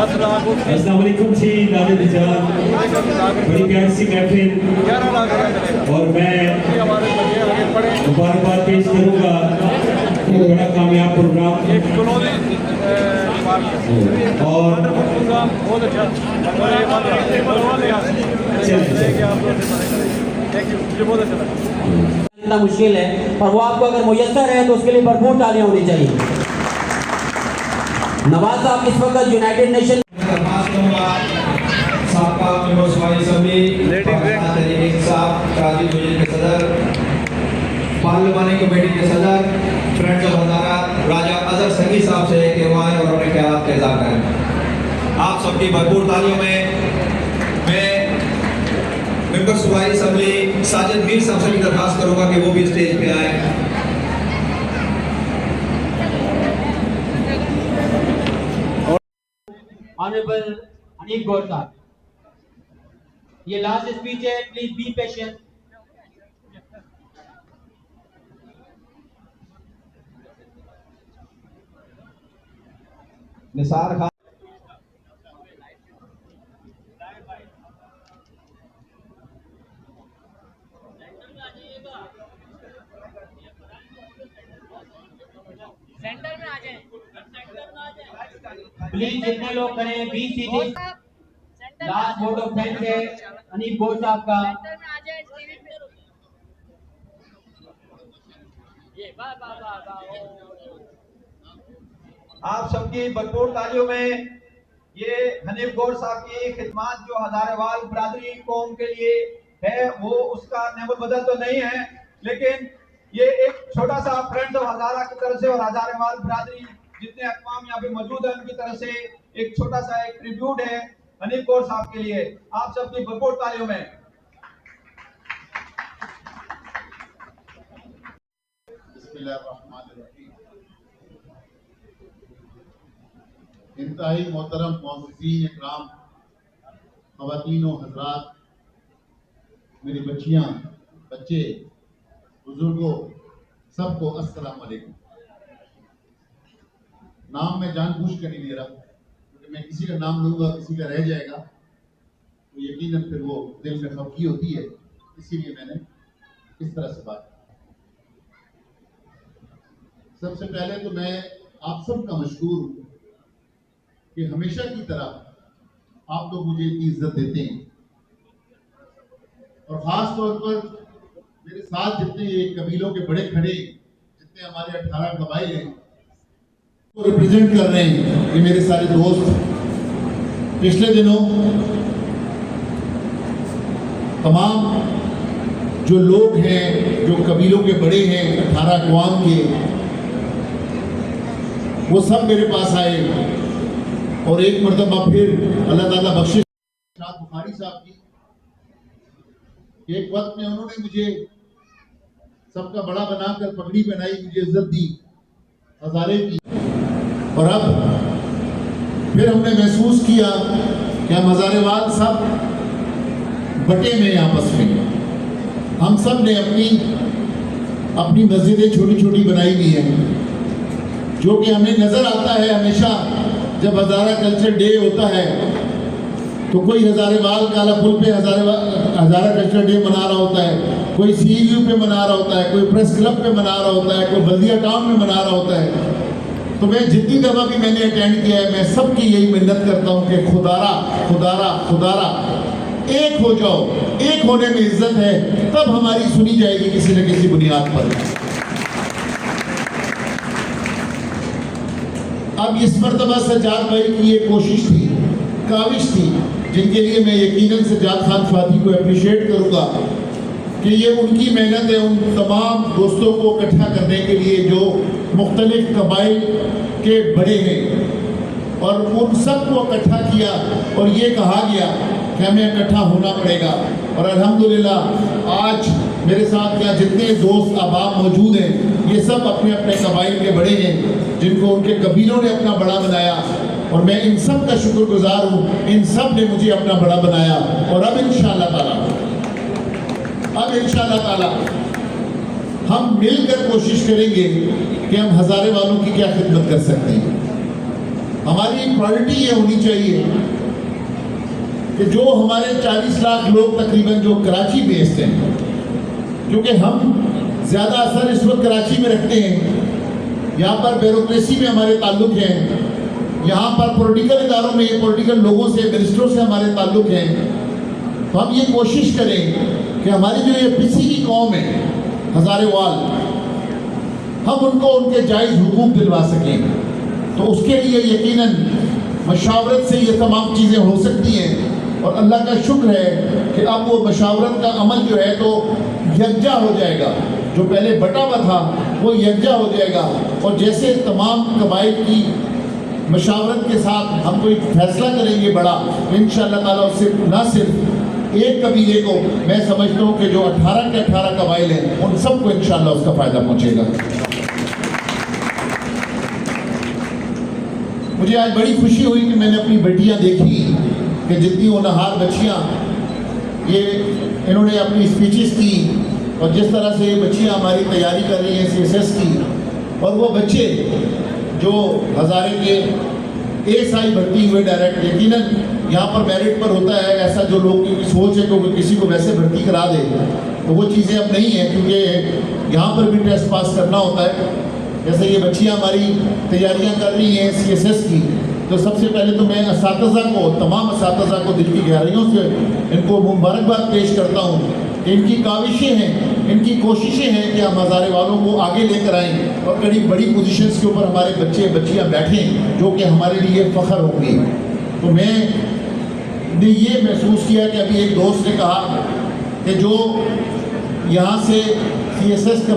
अस्सलाम वालेकुम जी नादिर जान, बड़ी प्यारी सी महफिल और मैं मुबारकबाद पेश करूँगा। बड़ा कामयाब प्रोग्राम और बहुत अच्छा बहुत अच्छा इतना मुश्किल है, पर वो आपको अगर मुयस्सर है तो उसके लिए भरपूर तालियां होनी चाहिए। नवाज साहब इस वक्त यूनाइटेड नेशन पार्लियामानी कमेटी के सदर फ्रेंड्स ऑफ हजारा राजा अजहर संगी साहब से कि वो आए और अपने ख्यालात का इज़हार करें। आप सबकी भरपूर तालियों में मैं मेंबर सूबाई असेंबली साजिद मीर साहब से भी दरखास्त करूंगा कि वो भी स्टेज पे आए। ऑनरेबल हनीफ गौर साहब, ये लास्ट स्पीच है, please be patient. Nisar Khan centre में आ जाएं, प्लीज जितने लोग खड़े हैं 20 सीटें। लास्ट वोट ऑफ थैंक्स है हनीफ गौर साहब का। सेंटर में आ जाए टीवी पे। ये वाह वाह वाह वाह। आप सबकी भरपूर तालियों में ये हनीफ गौर साहब की खिदमत जो हजारेवाल बिरादरी कौम के लिए है, वो उसका नेमत बदल तो नहीं है, लेकिन ये एक छोटा सा फ्रेंड्स ऑफ हजारा की तरफ से और हजारेवाल बिरादरी जितने अक़वाम यहाँ पे मौजूद है उनकी तरफ से एक छोटा सा एक ट्रिब्यूट है हनीफ गौर साहब के लिए। आप सबकी भरपूर तालियों में इंतहाई मोहतरम मोअज़्ज़िज़ीन इकराम, ख़वातीन व हज़रात, मेरी बच्चियाँ, बच्चे, बुजुर्गों, सबको अस्सलाम वालेकुम। नाम मैं जानबूझ कर नहीं ले रहा, क्योंकि मैं किसी का नाम लूँगा किसी का रह जाएगा तो यकीनन फिर वो दिल में खफगी होती है, इसीलिए मैंने इस तरह से बात। सबसे पहले तो मैं आप सबका मशकूर हूँ कि हमेशा की तरह आप लोग मुझे इतनी इज्जत देते हैं, और ख़ास तौर पर मेरे साथ जितने ये कबीलों के बड़े खड़े, जितने हमारे 18 कबाइल हैं वो रिप्रेजेंट कर रहे हैं, ये मेरे सारे दोस्त। पिछले दिनों तमाम जो लोग हैं, जो कबीलों के बड़े हैं 18 अक़वाम के, वो सब मेरे पास आए और एक मरतबा फिर अल्लाह ताला बख्शिश बुखारी साहब की, एक वक्त में उन्होंने मुझे सबका बड़ा बनाकर पगड़ी पहनाई, मुझे इज्जत दी हजारे की, और अब फिर हमने महसूस किया कि हम हजारेवाल सब बटे में आपस में, हम सब ने अपनी अपनी मस्जिदें छोटी छोटी बनाई हुई हैं, जो कि हमें नजर आता है हमेशा जब हजारा कल्चर डे होता है तो कोई हजारेवाल काला पुल पे हजारा कल्चर डे मना रहा होता है, कोई CU पे मना रहा होता है, कोई प्रेस क्लब पे मना रहा होता है, कोई बल्दिया टाउन में मना रहा होता है। तो मैं जितनी दफ़ा भी मैंने अटेंड किया है, मैं सबकी यही मिन्नत करता हूँ कि खुदारा खुदारा खुदारा एक हो जाओ, एक होने में इज्जत है, तब हमारी सुनी जाएगी किसी न किसी बुनियाद पर। अब इस मरतबा सज्जाद भाई की ये कोशिश थी, काविश थी, जिनके लिए मैं यकीनन सज्जाद खान फाती को अप्रिशिएट करूँगा कि ये उनकी मेहनत है उन तमाम दोस्तों को इकट्ठा करने के लिए जो मुख्तलिफ कबाइल के बड़े हैं, और उन सब को इकट्ठा किया और ये कहा गया कि हमें इकट्ठा होना पड़ेगा। और अल्हम्दुलिल्लाह आज मेरे साथ यहाँ जितने दोस्त अहबाब मौजूद हैं, ये सब अपने अपने कबाइल के बड़े हैं, जिनको उनके कबीलों ने अपना बड़ा बनाया, और मैं इन सब का शुक्रगुजार हूँ। इन सब ने मुझे अपना बड़ा बनाया, और अब इंशाअल्लाह ताला हम मिलकर कोशिश करेंगे कि हम हज़ारे वालों की क्या खिदमत कर सकते हैं। हमारी प्रायोरिटी ये होनी चाहिए कि जो हमारे 40 लाख लोग तकरीबन जो कराची बेस्ड हैं, क्योंकि हम ज़्यादा असर इस वक्त कराची में रखते हैं, यहाँ पर ब्यूरोक्रेसी में हमारे ताल्लुक़ हैं, यहाँ पर पॉलिटिकल इदारों में पॉलिटिकल लोगों से, मिनिस्टरों से हमारे ताल्लुक़ हैं। तो हम ये कोशिश करें कि हमारी जो ये पीसी की कौम है हज़ारे वाल, हम उनको उनके जायज़ हुकूक दिलवा सकें। तो उसके लिए यकीनन मशावरत से ये तमाम चीज़ें हो सकती हैं, और अल्लाह का शुक्र है कि अब वो मशावरत का अमल जो है तो यकजा हो जाएगा। जो पहले बटा हुआ था वो यकजा हो जाएगा, और जैसे तमाम कबाइल की मशावरत के साथ हम कोई फैसला करेंगे बड़ा, इंशाअल्लाह ताला उससे ना सिर्फ एक कबीले को, मैं समझता हूँ कि जो 18 के 18 कबाइल हैं उन सबको इंशाअल्लाह उसका फ़ायदा पहुँचेगा। मुझे आज बड़ी खुशी हुई कि मैंने अपनी बेटियाँ देखी कि जितनी होनहार बच्चियाँ ये इन्होंने अपनी स्पीचेस की, और जिस तरह से ये बच्चियाँ हमारी तैयारी कर रही हैं CSS की, और वो बच्चे जो हज़ारे के ASI भर्ती हुए डायरेक्ट, यकीनन यहाँ पर मेरिट पर होता है, ऐसा जो लोग की सोच है कि किसी को वैसे भर्ती करा दे, तो वो चीज़ें अब नहीं हैं, क्योंकि यहाँ पर भी टेस्ट पास करना होता है। जैसे ये बच्चियाँ हमारी तैयारियाँ कर रही हैं CSS की, तो सबसे पहले तो मैं असातिज़ा को, तमाम असातिज़ा को दिल की गहराइयों से इनको मुबारकबाद पेश करता हूँ कि इनकी काविशें हैं, इनकी कोशिशें हैं कि हम हज़ारे वालों को आगे लेकर आएँ और कड़ी बड़ी पोजीशंस के ऊपर हमारे बच्चे बच्चियाँ बैठें, जो कि हमारे लिए फ़ख्र होंगी। तो मैंने ये महसूस किया कि अभी एक दोस्त ने कहा कि जो यहाँ से CSS का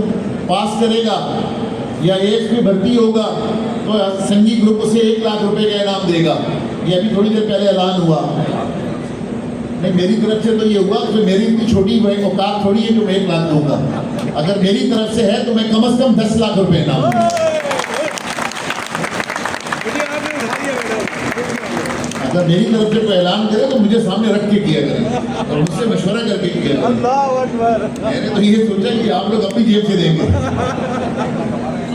पास करेगा या एज में भर्ती होगा तो संगी ग्रुप उसे 1 लाख रुपए का इनाम देगा। ये अभी थोड़ी देर पहले ऐलान हुआ। नहीं, मेरी तरफ से तो ये हुआ कि मेरी इतनी छोटी औकात थोड़ी है जो मैं 1 लाख दूंगा। अगर मेरी तरफ से है तो मैं कम से कम 10 लाख रुपए इनाम दूंगा। अगर मेरी तरफ से कोई ऐलान करे तो मुझे सामने रख के किया करें और मुझसे मशवरा करके किया करें। मैंने तो ये सोचा कि आप लोग अपनी जेब से देंगे।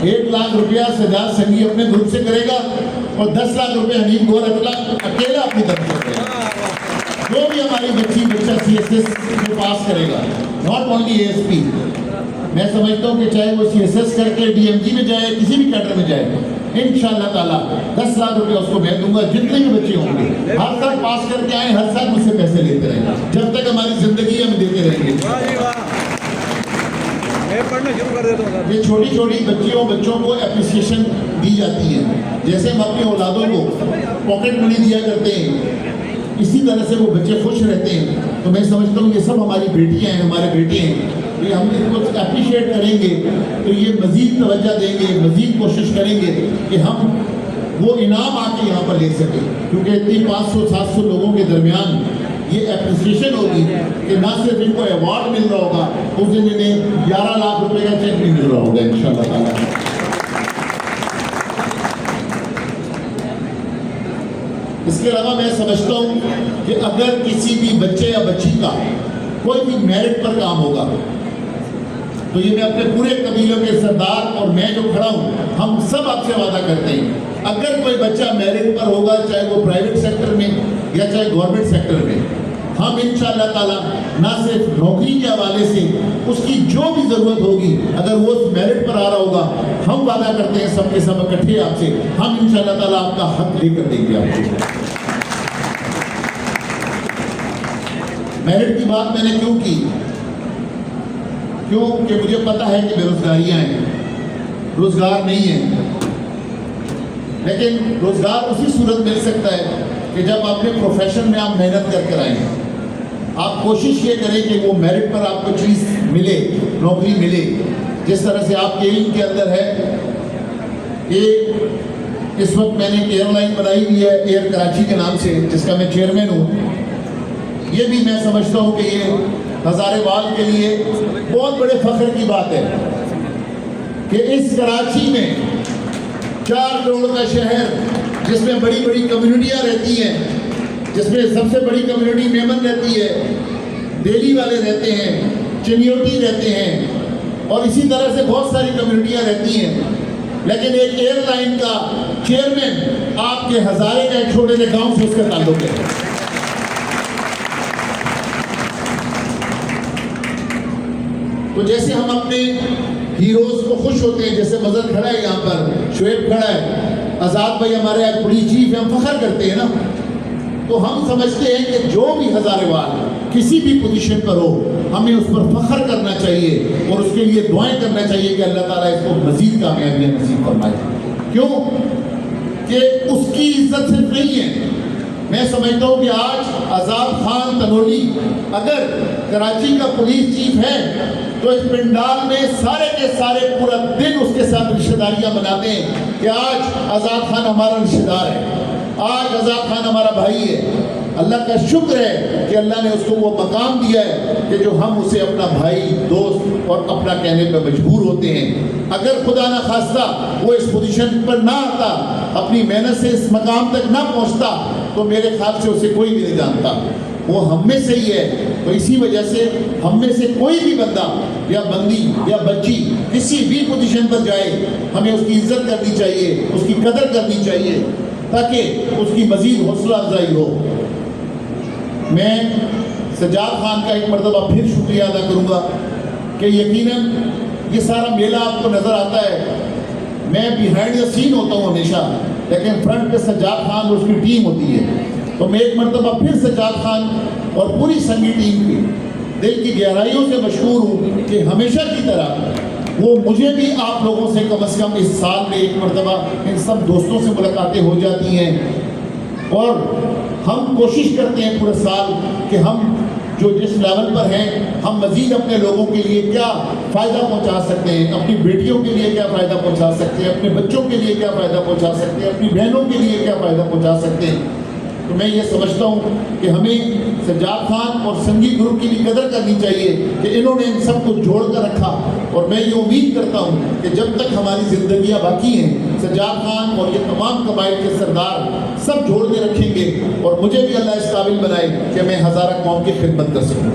1 लाख रुपया सजाद संगी अपने ग्रुप से करेगा और 10 लाख रुपए हनीफ गौर अकेला अपनी तरफ से करेगा। जो भी हमारी बच्चा CSS में पास करेगा, नॉट ओनली ASP, मैं समझता हूँ कि चाहे वो CSS करके DMG में जाए, किसी भी कैडर में जाए, इंशाअल्लाह ताला 10 लाख रुपए उसको मैं दूंगा। जितने भी बच्चे होंगे हर साल पास करके आए, हर साल मुझसे पैसे लेते रहेंगे, जब तक हमारी जिंदगी हम देते रहेंगे। पढ़ना शुरू कर देता हूँ। ये छोटी छोटी बच्चों को एप्रिसिएशन दी जाती है। जैसे हम अपने औलादों को पॉकेट मनी दिया करते हैं, इसी तरह से वो बच्चे खुश रहते हैं। तो मैं समझता हूँ ये सब हमारी बेटियाँ हैं, हमारे बेटे हैं। ये हम इनको अप्रिशिएट करेंगे तो ये मज़ीद तवज्जो देंगे, मज़ीद कोशिश करेंगे कि हम वो इनाम आके यहाँ पर ले सकें, क्योंकि इतनी 500-700 लोगों के दरमियान ये एप्रिसिएशन होगी कि ना सिर्फ इनको अवार्ड मिल रहा होगा, उस दिन इन्हें 11 लाख रुपए का चेक भी मिल रहा होगा इंशाअल्लाह ताला। इसके अलावा मैं समझता हूँ कि अगर किसी भी बच्चे या बच्ची का कोई भी मेरिट पर काम होगा तो ये मैं अपने पूरे कबीलों के सरदार और मैं जो खड़ा हूँ, हम सब आपसे वादा करते हैं, अगर कोई बच्चा मेरिट पर होगा, चाहे वो प्राइवेट सेक्टर में या चाहे गवर्नमेंट सेक्टर में, हम इंशाअल्लाह ताला ना सिर्फ नौकरी के हवाले से उसकी जो भी ज़रूरत होगी, अगर वो उस मेरिट पर आ रहा होगा, हम वादा करते हैं सबके सब इकट्ठे आपसे, हम इंशाअल्लाह ताला आपका हक लेकर देंगे आपको। मेरिट की बात मैंने क्यों की? क्योंकि मुझे पता है कि बेरोजगारियां हैं, रोजगार नहीं है, लेकिन रोजगार उसी सूरत मिल सकता है कि जब अपने प्रोफेशन में आप मेहनत कर आए। आप कोशिश ये करें कि वो मेरिट पर आपको चीज़ मिले, नौकरी मिले। जिस तरह से आपके इल्म के अंदर है कि इस वक्त मैंने एक एयरलाइन बनाई हुई है एयर कराची के नाम से, जिसका मैं चेयरमैन हूँ। ये भी मैं समझता हूँ कि ये हज़ारे वाल के लिए बहुत बड़े फख्र की बात है कि इस कराची में 4 करोड़ का शहर, जिसमें बड़ी बड़ी कम्युनिटियाँ रहती हैं, जिसमें सबसे बड़ी कम्युनिटी मेमन रहती है, दिल्ली वाले रहते हैं, चिनियोटी रहते हैं, और इसी तरह से बहुत सारी कम्युनिटियां रहती हैं, लेकिन एक एयरलाइन का चेयरमैन आपके हजारे का एक छोटे से गांव से उसका ताल्लुक है। तो जैसे हम अपने हीरोज को खुश होते हैं, जैसे मजहर खड़ा है यहाँ पर, शुएब खड़ा है, आजाद भाई हमारे आज पुलिस चीफ है, हम फख्र करते हैं ना। तो हम समझते हैं कि जो भी हजारेवाल किसी भी पोजीशन पर हो, हमें उस पर फख्र करना चाहिए और उसके लिए दुआएं करना चाहिए कि अल्लाह ताला इसको मजीद कामयाबियां नसीब फरमाए। क्यों कि उसकी इज्जत सिर्फ नहीं है, मैं समझता हूँ कि आज आजाद खान तनोली अगर कराची का पुलिस चीफ है तो इस पिंडाल में सारे के सारे पूरा दिन उसके साथ रिश्तेदारियां मनाते हैं कि आज आजाद खान हमारा रिश्तेदार है, आज आजाद खान हमारा भाई है। अल्लाह का शुक्र है कि अल्लाह ने उसको वो मकाम दिया है कि जो हम उसे अपना भाई, दोस्त और अपना कहने पर मजबूर होते हैं। अगर खुदा ना खास्ता वो इस पोजीशन पर ना आता, अपनी मेहनत से इस मकाम तक ना पहुंचता, तो मेरे ख्याल से उसे कोई भी नहीं जानता। वो हम में से ही है। तो इसी वजह से हम में से कोई भी बंदा या बंदी या बच्ची किसी भी पोजीशन पर जाए, हमें उसकी इज्जत करनी चाहिए, उसकी कदर करनी चाहिए, ताकि उसकी मजीद हौसला अफजाई हो। मैं सज्जाद खान का एक मरतबा फिर शुक्रिया अदा करूँगा कि यकीनन ये सारा मेला आपको नज़र आता है, मैं बिहाइंड द सीन होता हूँ हमेशा, लेकिन फ्रंट पे सज्जाद खान और उसकी टीम होती है। तो मैं एक मरतबा फिर सज्जाद खान और पूरी संगी टीम की दिल की गहराइयों से मशहूर हूँ कि हमेशा की तरह वो मुझे भी आप लोगों से कम से कम इस साल में एक मरतबा इन सब दोस्तों से मुलाकातें हो जाती हैं, और हम कोशिश करते हैं पूरे साल कि हम जो जिस लेवल पर हैं, हम मज़ीद अपने लोगों के लिए क्या फ़ायदा पहुंचा सकते हैं, अपनी बेटियों के लिए क्या फ़ायदा पहुंचा सकते हैं, अपने बच्चों के लिए क्या फ़ायदा पहुंचा सकते हैं, अपनी बहनों के लिए क्या फ़ायदा पहुंचा सकते हैं। तो मैं ये समझता हूँ कि हमें सज्जाद खान और संगीत ग्रुप की भी कदर करनी चाहिए कि इन्होंने इन सबको जोड़ कर रखा, और मैं ये उम्मीद करता हूँ कि जब तक हमारी ज़िंदगियाँ बाकी हैं, सज्जाद खान और ये तमाम कबाइल के सरदार सब जोड़ के रखेंगे, और मुझे भी अल्लाह इस काबिल बनाए कि मैं हज़ारा कौम की खिदमत कर सकूँ।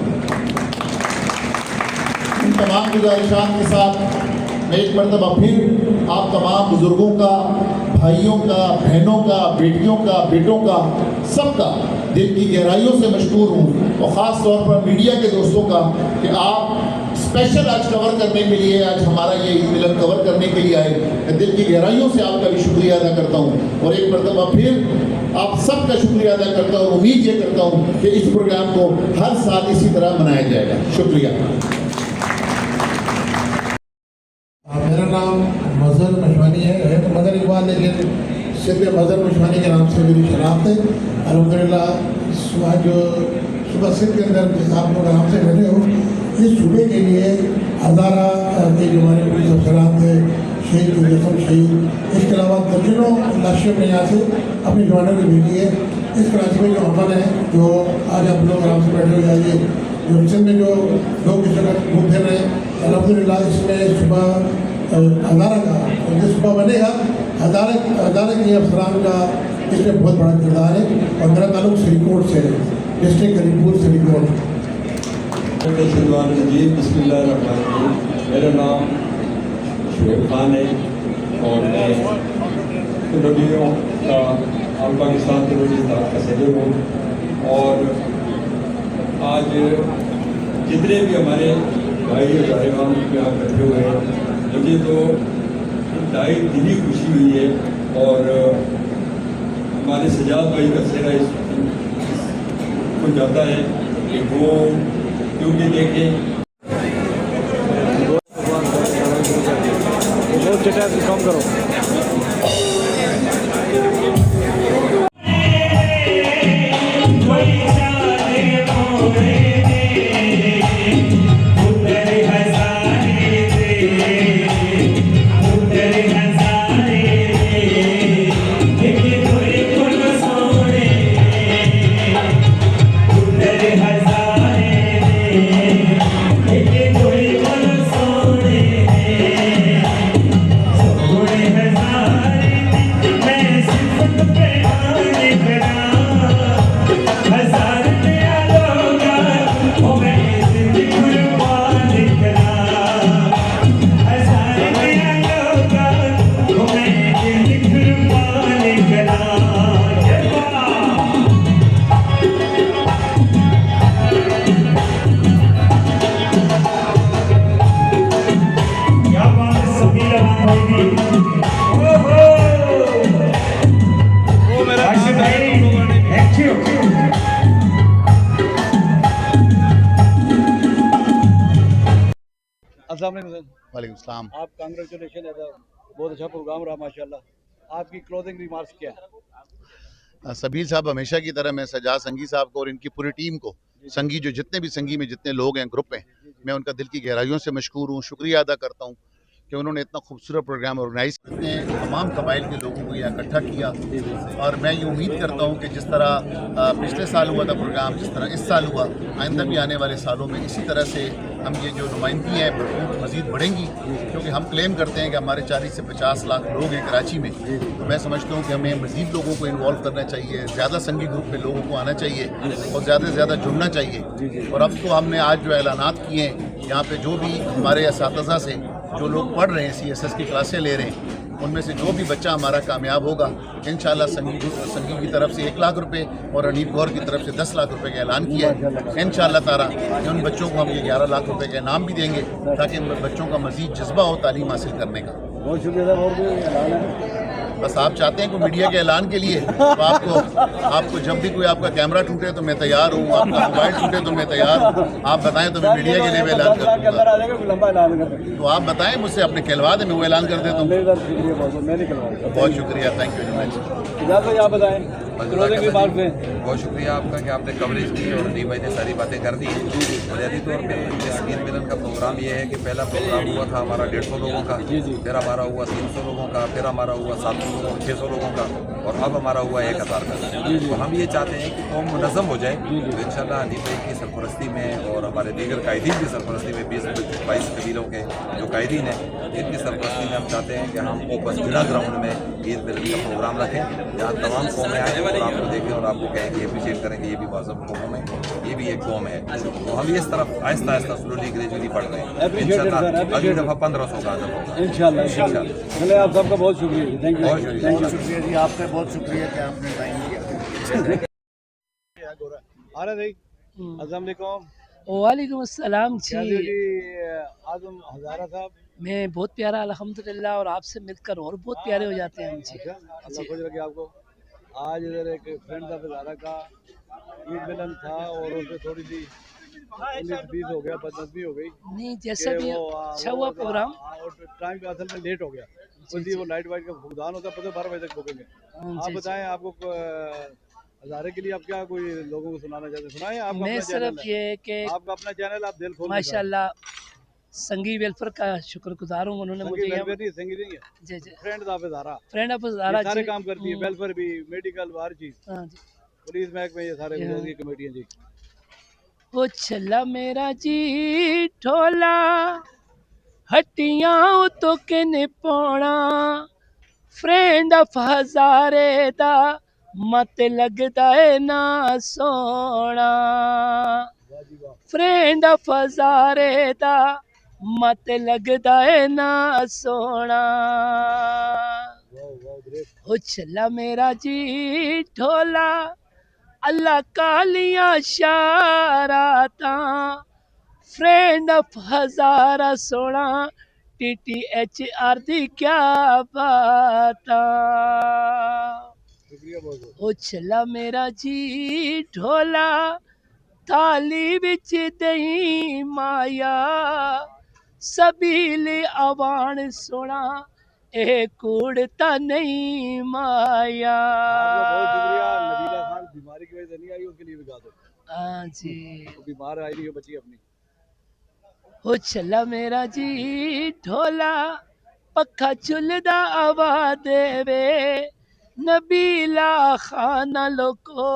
इन तमाम गुजारिशात के साथ मैं एक मरतबा फिर आप तमाम बुज़ुर्गों का, भाइयों का, बहनों का, बेटियों का, बेटों का, सबका दिल की गहराइयों से मशकूर हूँ, और ख़ास तौर पर मीडिया के दोस्तों का कि आप स्पेशल आज कवर करने के लिए, आज हमारा ये ईद मिलन कवर करने के लिए आए। मैं दिल की गहराइयों से आपका भी शुक्रिया अदा करता हूँ, और एक मरतबा फिर आप सबका शुक्रिया अदा करता हूँ। उम्मीद ये करता हूँ कि इस प्रोग्राम को हर साल इसी तरह मनाया जाएगा। शुक्रिया। मेरा नाम मजहर मशवानी है तो मदर इकबाल, लेकिन सिर्फ मजहर मशवानी के नाम से मेरी शनाख्त है। अल्हम्दुलिल्लाह सुबह सिंध के अंदर जिस आप लोग आराम से बैठे हो, इस सूबे के लिए हज़ारा के जो हमारे पुलिस अफसरान थे, शहीद जसम शहीद, इसके अलावा दर्जनों लाशें में यहाँ से अपनी जवानों की भेजी है। इस कराची में जो अमन है, जो आज आप लोग आराम से बैठे हो जाइए, जो रिसेंट में जो लोग इस जगह घूम फिर रहे हैं, अल्हम्दुलिल्लाह इसमें सुबह हज़ारा का जो सुबह बनेगा, हज़ारा के अफसरान का इसमें बहुत बड़ा किरदार है। और मेरा ताल्लुक सिरीकोट से है, डिस्ट्रिक्ट करीमपुर सिरीकोट। बिस्मिल्लाहिर्रहमानिर्रहीम। मेरा नाम शुएब खान है और मैं तनोलियों का ऑल पाकिस्तान तनोली इत्तेहाद का सदर हूँ। और आज जितने भी हमारे भाई और भाईवान यहाँ बैठे हुए हैं, मुझे तो इंतहाई दिली खुशी हुई है, और हमारे सज्जाद भाई का सेहरा इसको जाता है कि वो क्योंकि देखें कम करो। हज़ारे होगी। ओहो आशिफ भाई थैंक यू। अस्सलाम वालेकुम। वालेकुम सलाम। आप कांग्रेचुलेशन है, बहुत अच्छा प्रोग्राम रहा माशाल्लाह। आपकी क्लोजिंग रिमार्क्स क्या है? सबीर साहब हमेशा की तरह मैं सजा संगी साहब को और इनकी पूरी टीम को, संगी जो जितने भी संगी में जितने लोग हैं, ग्रुप हैं, मैं उनका दिल की गहराइयों से मशकूर हूँ, शुक्रिया अदा करता हूँ कि उन्होंने इतना खूबसूरत प्रोग्राम ऑर्गेनाइज करते हैं, तमाम कबाइल के लोगों को यहाँ इकट्ठा किया। और मैं ये उम्मीद करता हूँ कि जिस तरह पिछले साल हुआ था प्रोग्राम, जिस तरह इस साल हुआ, आइंदा भी आने वाले सालों में इसी तरह से हम ये जो नुमाइंदगी है भरपूर मज़ीद बढ़ेंगी, क्योंकि हम क्लेम करते हैं कि हमारे 40 से 50 लाख लोग हैं कराची में। तो मैं समझता हूँ कि हमें मज़ीद लोगों को इन्वॉल्व करना चाहिए, ज़्यादा संगी ग्रुप में लोगों को आना चाहिए और ज़्यादा से ज़्यादा जुड़ना चाहिए। और अब तो हमने आज जो ऐलानात किए हैं यहाँ पे, जो भी हमारे असातिज़ा से जो लोग पढ़ रहे हैं, CSS की क्लासें ले रहे हैं, उनमें से जो भी बच्चा हमारा कामयाब होगा, इंशाल्लाह संगी की तरफ से 1 लाख रुपए और हनीफ गौर की तरफ से 10 लाख रुपए का ऐलान किया है। इंशाल्लाह ताला उन बच्चों को हम ये 11 लाख रुपए का इनाम भी देंगे, ताकि उन बच्चों का मज़ीद जज्बा हो तालीम हासिल करने का। बहुत शुक्रिया साहब। और कोई ऐलान है? बस आप चाहते हैं कि मीडिया के ऐलान के लिए तो आपको जब भी कोई आपका कैमरा टूटे तो मैं तैयार हूँ, आपका मोबाइल टूटे तो मैं तैयार हूँ। आप बताएं तो मैं मीडिया के लिए भी ऐलान कर दूँगा। लंबा ऐलान कर दें। तो आप बताएं मुझसे, अपने कहलवा दें, मैं वो ऐलान कर देता हूँ। शुक्रिया बहुत, मैं नहीं करवाऊंगा। बहुत शुक्रिया, थैंक यू वेरी मच। इजाज़त भाई आप बताएं क्लोजिंग रिमार्क्स में। बहुत शुक्रिया आपका कि आपने कवरेज की और दी भाई ने सारी बातें कर दी हैं। बुनियादी तौर पे इस ईद मिलन का प्रोग्राम ये है कि पहला प्रोग्राम हुआ था हमारा 150 लोगों का, फिर हमारा हुआ 300 लोगों का, फिर हमारा हुआ 700 लोगों 600 लोगों का, और अब हमारा हुआ 1000 का। तो हम ये चाहते हैं कि कौम मुनज़्ज़म हो जाए। तो इंशाल्लाह हनीफ भाई की सरपरस्ती में और हमारे दीगर कायदीन की सरपरस्ती में 20-22 कबीलों के जो कायदीन हैं, इनकी सरपरस्ती में हम चाहते हैं कि हम ओपन जिला ग्राउंड में ईद मिलन का प्रोग्राम रखें, जहाँ तमाम कौमें आएँ और आपको देखें और आपको कहें कि अप्रिशिएट करेंगे ये भी मज़हब कौम है, ये भी एक कौम है। तो हम इस तरफ आहिस्ता आहिस्ता स्लोली ग्रेजुअली बढ़ रहे हैं। इंशाल्लाह अगली दफ़ा 1500 का आदम होगा इंशाल्लाह। चले आप सबका बहुत शुक्रिया। Thank you. बहुत शुक्रिया जी, आपका बहुत शुक्रिया कि आपने टाइम दिया। आ रहे भाई, अस्सलाम वालेकुम। वालेकुम अस्सलाम कैसे जी। हो जी आजम हज़ारा साहब? मैं बहुत प्यारा अल्हम्दुलिल्लाह, और आपसे मिलकर और बहुत प्यारे हो जाते हैं हम जी। अच्छा, अल्लाह खुश रखे आपको। आज इधर एक फ्रेंड था हज़ारा का ईद मिलन था और उसमें थोड़ी सी 19-20 हो गया, बदनज़मी हो गई। नहीं, जैसा भी अच्छा हुआ प्रोग्राम। टाइम पे असल में लेट हो गया, इसलिए वो लाइट वाइट का भुगतान होता है, पता 12 बजे तक बुकेंगे। आप बताएं, आपको हज़ारे के लिए आप क्या कोई लोगों को सुनाना चाहते हैं? सुनाएं। आप मैं सिर्फ ये कि आपका अपना चैनल, आप दिल खोल माशाल्लाह संगी वेलफेयर का शुक्रगुजार हूँ, उन्होंने मुझे जी जी friend of Hazara, friend of Hazara सारे काम करती है, वेलफेयर भी, मेडिकल, हर चीज, हाँ जी। पुलिस महकमे, ये सारे की कमेटियां जी। वो छला मेरा जी ढोला हट्टियां तो किने पौना, फ्रेंड ऑफ हज़ारे दा मत लगदा है ना सोना, फ्रेंड ऑफ हज़ारे दा मत लगदा है ना सोना। ओ छला मेरा जी ढोला अल्लाह कालियां शाराता, फ्रेंड ऑफ हज़ारा सोना TTHR दी क्या बाता। ओ छला मेरा जी ढोला थाली बिच दही माया, सबील आवान सोना ए कूड़ता नहीं माया। बहुत शुक्रिया। नबीला खान बीमारी की वजह से नहीं आई, उसके लिए भी गा दो। हाँ जी, बीमार आई रही है बच्ची अपनी। ओ छला मेरा जी ढोला पक्खा चुलदा आवाज देवे, नबीला खाना लोको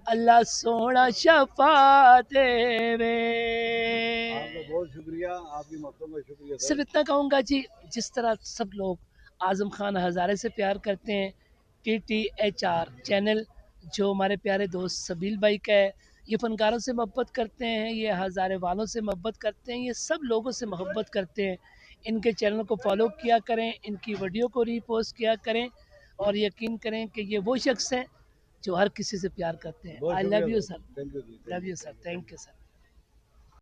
अल्लाह सोना शफा देवे। बहुत शुक्रिया, आपकी मौतों का शुक्रिया। सिर्फ इतना कहूँगा जी, जिस तरह सब लोग आज़म खान हज़ारे से प्यार करते हैं, TTHR चैनल जो हमारे प्यारे दोस्त सबील भाई का है, ये फ़नकारों से मोहब्बत करते हैं, ये हज़ारे वालों से मोहब्बत करते हैं, ये सब लोगों से मोहब्बत करते हैं। इनके चैनल को फॉलो किया करें, इनकी वीडियो को रीपोस्ट किया करें, और यकीन करें कि ये वो शख्स हैं जो हर किसी से प्यार करते हैं। I love you sir, love you sir, thank you sir.